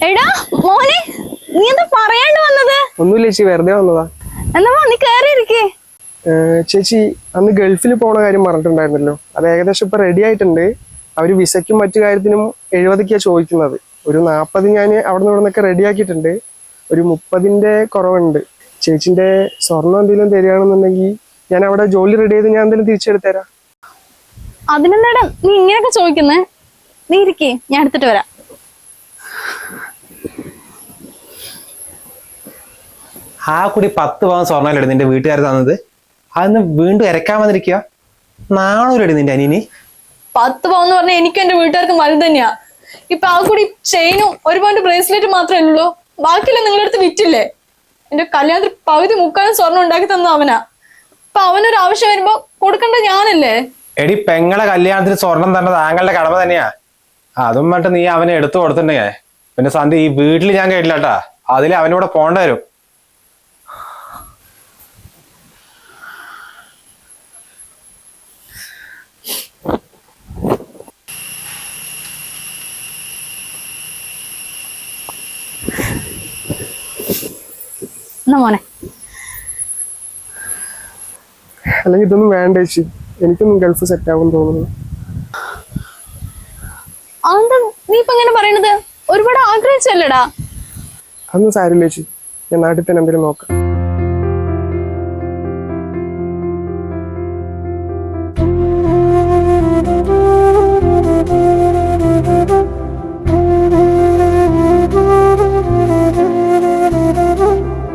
എടാ മോനെ, നീ എന്താ പറയാണ്ട് വന്നത്? ഒന്നുമില്ല ചേച്ചി, വെറുതെ വന്നതാ. എന്നാ നീ കേറിയിരിക്കേ. ചേച്ചി, അന്ന് ഗൾഫിൽ പോണ കാര്യം പറഞ്ഞിട്ടുണ്ടായിരുന്നല്ലോ, അത് ഏകദേശം ഇപ്പൊ റെഡി ആയിട്ടുണ്ട്. അവര് വിസയ്ക്കും മറ്റു കാര്യത്തിനും 70 ചോദിക്കുന്നത്. ഒരു 40 ഞാൻ അവിടെ നിന്ന് ഇവിടുന്നൊക്കെ റെഡി ആക്കിയിട്ടുണ്ട്. ഒരു 30 കുറവുണ്ട്. ചേച്ചിന്റെ സ്വർണം എന്തെങ്കിലും തരികയാണെന്നുണ്ടെങ്കിൽ ഞാൻ അവിടെ ജോലി റെഡി ചെയ്ത് ഞാൻ എന്തെങ്കിലും തിരിച്ചെടുത്തരാം. അതിനെന്താടാ നീ ഇങ്ങനെയൊക്കെ ചോദിക്കുന്നേ? നീ ഇരിക്കേ, ഞാൻ എടുത്തിട്ട് വരാം. ആ കുടി 10 പവൻ സ്വർണ്ണല്ലേ നിന്റെ വീട്ടുകാർ തന്നത്? അതൊന്ന് വീണ്ടും ഇരക്കാൻ വന്നിരിക്കുക. നാണൂരടി നിന്റെ അനിയനി. 10 പവൻ എന്ന് പറഞ്ഞാൽ എനിക്ക് എന്റെ വീട്ടുകാർക്ക് വലുത് തന്നെയാ. ഇപ്പൊ ആ കൂടി ചെയിനും ഒരുപാട് ബ്രേസ്ലെറ്റ് മാത്രമേ ഉള്ളൂ. ബാക്കിയെല്ലാം നിങ്ങളുടെ അടുത്ത് വിറ്റില്ലേ? എന്റെ കല്യാണത്തിൽ പകുതി മുക്കാലും സ്വർണ്ണം ഉണ്ടാക്കി തന്ന അവനാ. ഇപ്പൊ അവനൊരു ആവശ്യം വരുമ്പോ കൊടുക്കേണ്ട ഞാനല്ലേ? എടി, പെങ്ങളെ കല്യാണത്തിന് സ്വർണം തന്നത് താങ്കളുടെ കടമ തന്നെയാ. അതും മറ്റും നീ അവനെ എടുത്തു കൊടുത്തിട്ടുണ്ടേ പിന്നെ സന്ധ്യ ഈ വീട്ടിൽ ഞാൻ കേട്ടില്ലാട്ടാ. അതിൽ അവനൂടെ പോണ്ട വരും. മോനെ, അല്ലെങ്കിൽ ഇതൊന്നും വേണ്ട ചേച്ചി, എനിക്കൊന്നും ഗൾഫ് സെറ്റ് ആവും തോന്നുന്നു. അതെന്താ നീ ഇപ്പൊ ഇങ്ങനെ പറയണത്? ഒരുപാട് ആഗ്രഹിച്ചല്ലേടാ. അതൊന്നും സാരില്ല ചേച്ചി, ഞാൻ നാട്ടിൽ തന്നെ എന്തെങ്കിലും നോക്കാം.